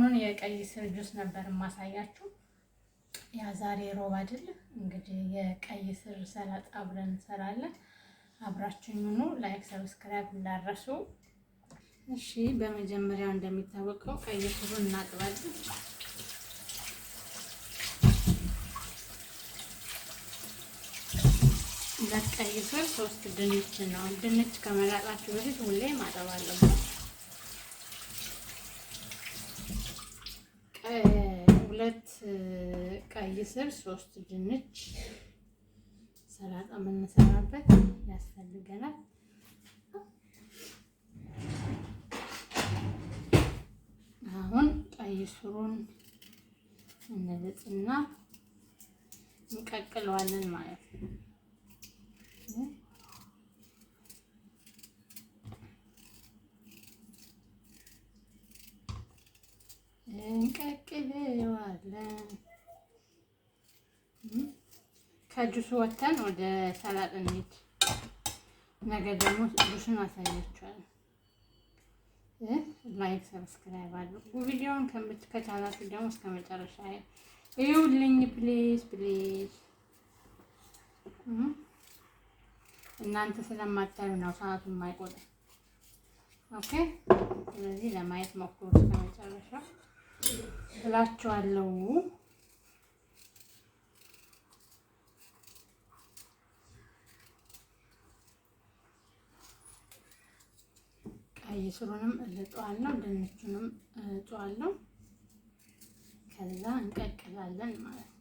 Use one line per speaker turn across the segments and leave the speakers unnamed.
ሰሞኑን የቀይ ስር ጁስ ነበር ማሳያችሁ። ያ ዛሬ ሮብ አይደል? እንግዲህ የቀይ ስር ሰላጣ አብረን እንሰራለን። አብራችሁኝ ሁኑ። ላይክ ሰብስክራይብ እንዳትረሱ። እሺ፣ በመጀመሪያው እንደሚታወቀው ቀይ ስሩን እናጥባለን። ለቀይ ስር 3 ድንች ነው። ድንች ከመላጣችሁ በፊት ሁሌ ማጠብ አለበት። 2 ቀይ ስር 3 ድንች ሰላጣ የምንሰራበት ያስፈልገናል። አሁን ቀይ ስሩን እንልጥና እንቀቅለዋለን ማለት ነው። እንቀቅለዋለን። ከጁሱ ወተን ወደ ሰላጣ እንሂድ። ነገ ደግሞ ጁሱን አሳያችኋለሁ። ላይክ ሰብስክራይብ አድርጉ። ቪዲዮውን ከቻላችሁ ደግሞ እስከ መጨረሻ ይኸውልኝ ፕሊዝ ፕሊዝ። እናንተ ስለማታዩ ነው ሰዓቱን የማይቆጥር። ኦኬ፣ ስለዚህ ለማየት ሞክሩ እስከ መጨረሻ እላችኋለሁ። ቀይ ስሩንም እልጠዋለሁ፣ ድንቹንም እልጠዋለሁ። ከዛ እንቀቅላለን ማለት ነው።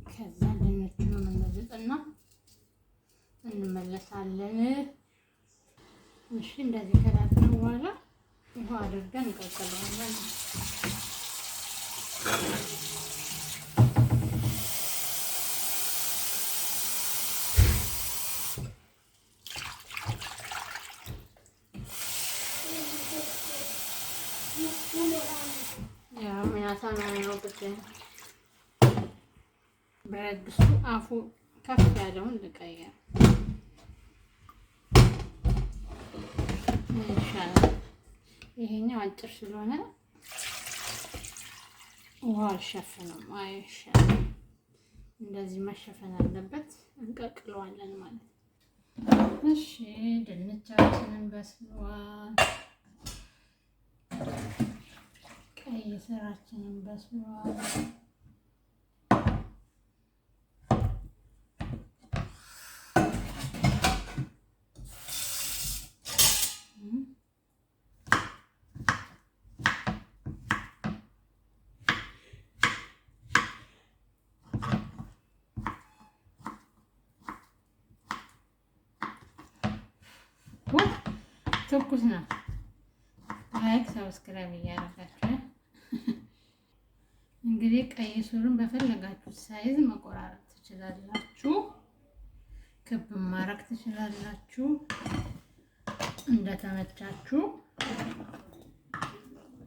ከዛ ድንቹንም እንልጥና እንመለሳለን። እሺ፣ እንደዚህ ከላጥን በኋላ ውሃ አድርገን እንቀቅለዋለን። ያው ነው ብረት ድስቱ አፉ ከፍ ያለውን ልቀይር ይሻላል። ይሄኛው አጭር ስለሆነ ውሃ አልሸፈነም። አይሻልም? እንደዚህ መሸፈን አለበት። እንቀቅለዋለን ማለት ነው። እሺ፣ ድንቻችንን በስሏል። ቀይ ስራችንን በስሏል። ትኩስ ነው። ላይክ ሰብስክራይብ እያደረጋችሁ እንግዲህ ቀይ ስሩን በፈለጋችሁት ሳይዝ መቆራረጥ ትችላላችሁ። ክብ ማድረግ ትችላላችሁ፣ እንደተመቻችሁ።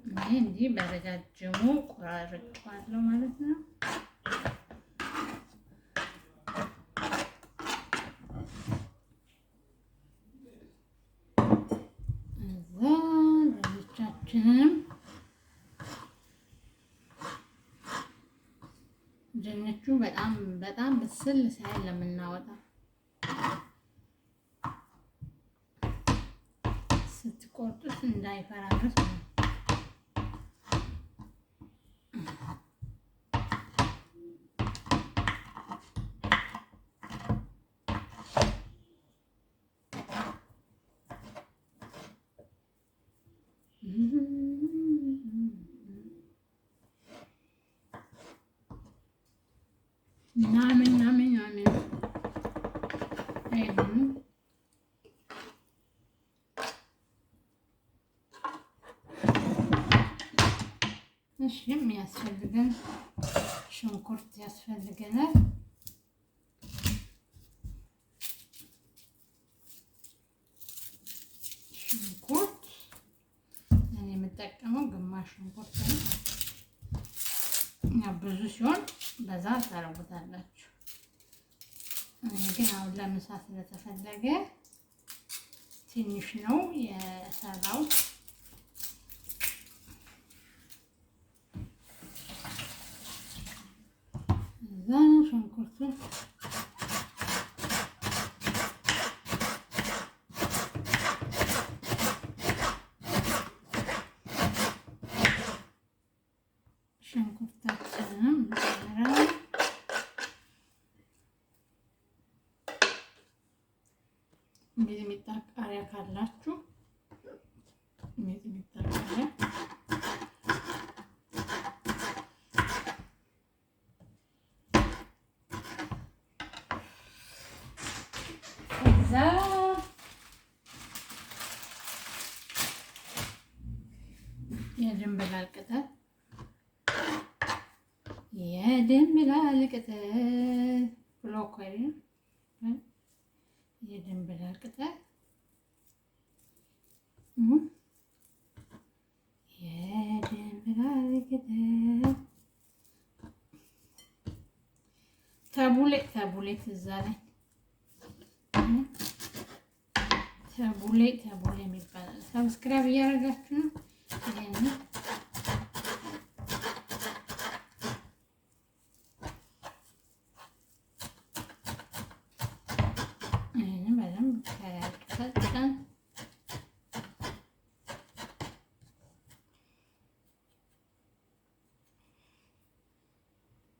እኔ እንዲህ በረጃጅሙ ቆራርጬዋለሁ ማለት ነው። ድንቹ በጣም ብስል ሳይል ለምናወጣ ስትቆርጡት እንዳይፈራረስ ነው። ናምን እሺ፣ የሚያስፈልገን ሽንኩርት ያስፈልገናል። ሽንኩርት እኔ የምጠቀመው ግማሽ ሽንኩርት ነው። ብዙ ሲሆን በዛ ታረጉታላችሁ። እኔ ግን አሁን ለምሳ ስለተፈለገ ትንሽ ነው የሰራው። እዛ ሽንኩርቱን ሽንኩርታችንን እንጨምራለን። ሚጥሚጣ ቃሪያ ካላችሁ ሚጥሚጣ ቃሪያ፣ ከዛ የድንብላል ቅጠል ብሮኮሊ፣ የድንብላል ቅጠል ተቡሌ እዛ ላይ ተቡሌ የሚባል ሰብስክራይብ እያደረጋችሁ ነው። ይሄንን በደንብ ከቀጠን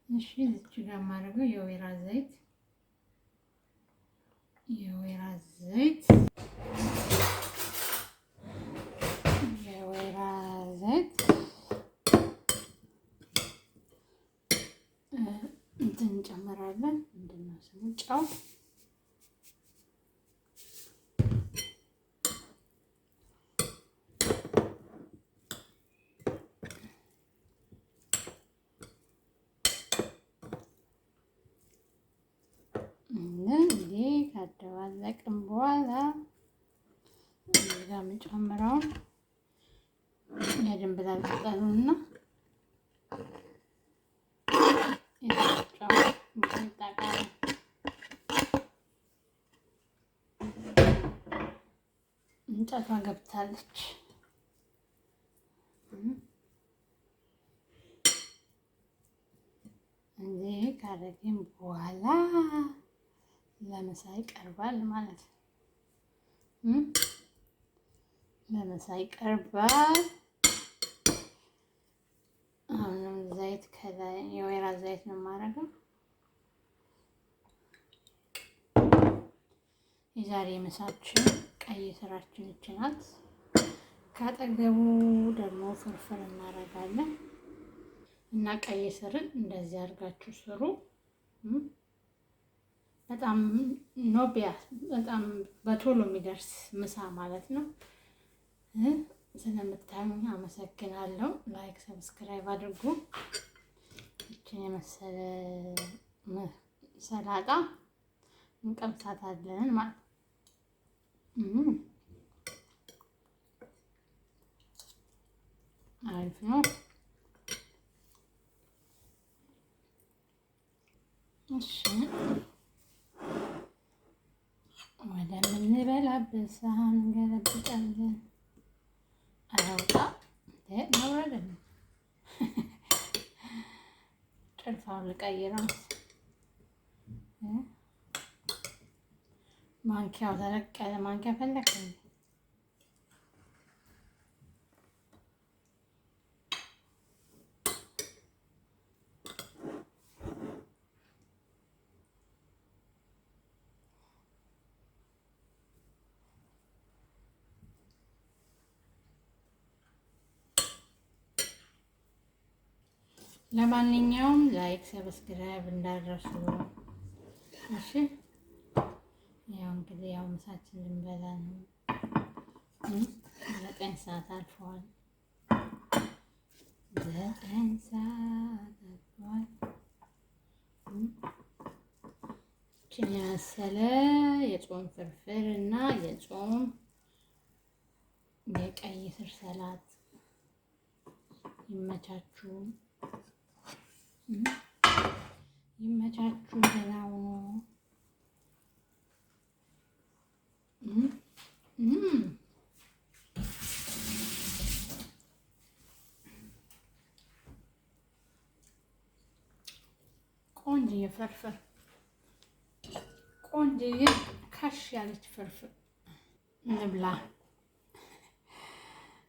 እሺ። እዚህ ጋር የማደርገው የወይራ ዘይት እንትን እንጨምራለን። ምንድን ነው ስሙ? ጨው እንግዲህ ካደባለቅን በኋላ እዚህ ጋር የምጨምረው የድንብላል ቅጠሉና እንጨቷ ገብታለች። እዚህ ካደረግን በኋላ ለምሳ ይቀርባል ማለት ነው። ለምሳ ይቀርባል። አሁንም ዘይት ከላይ የወይራ ዘይት ነው የማደርገው። የዛሬ ምሳችን ቀይ ስራችን ይች ናት። ካጠገቡ ደግሞ ፍርፍር እናደርጋለን እና ቀይ ስርን እንደዚህ አድርጋችሁ ስሩ። በጣም ኖቢያ በጣም በቶሎ የሚደርስ ምሳ ማለት ነው። ስለምታዩኝ አመሰግናለሁ። ላይክ ሰብስክራይብ አድርጉ። ይችን የመሰለ ሰላጣ እንቀምሳታለን ማለት ነው። አሪፍ ነው። እሺ ወደምንበላበት ሳህን እንገለብጣለን። አውጣ ነውረደ ጭልፋውን ልቀይረው። ማንኪያው ተለቅ ያለ ማንኪያ ፈለክ? ለማንኛውም ላይክ ሰብስክራይብ እንዳደረሱ። እሺ ያው እንግዲህ ያው ምሳችን ልንበላ ነው። 9 ሰዓት አልፏል። 9 ሰዓት አልፏል። ይህችን የመሰለ የጾም ፍርፍር እና የጾም የቀይ ስር ሰላጥ ይመቻችሁ። ይመቻችሁ። ደህናው ቆንጆዬ ፍርፍር፣ ቆንጆዬ ካሽ ያለች ፍርፍር። እንብላ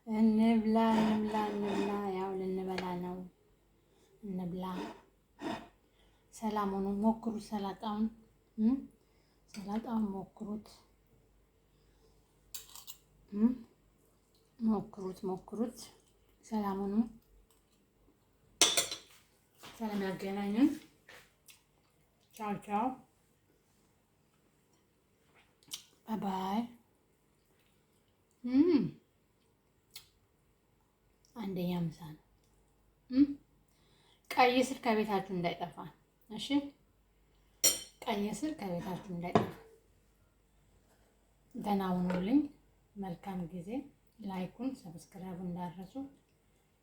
እንብላ እንብላ እንብላ። ያው ልንበላ ነው። እንብላ። ሰላም ሆኖ ሞክሩት። ሰላጣውን ሞክሩት፣ ሞክሩት። ሰላም ሆኖ ሰላም ያገናኘን። ቻው ቻው፣ ባይ ባይ። አንደኛ ምሳ ነው። ቀይ ስር ከቤታችሁ እንዳይጠፋ እሺ። ቀይ ስር ከቤታችሁ እንዳይጠፋ። ደህና ሁኑልኝ። መልካም ጊዜ። ላይኩን ሰብስክራይብ እንዳረሱ።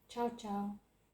ቻው ቻው።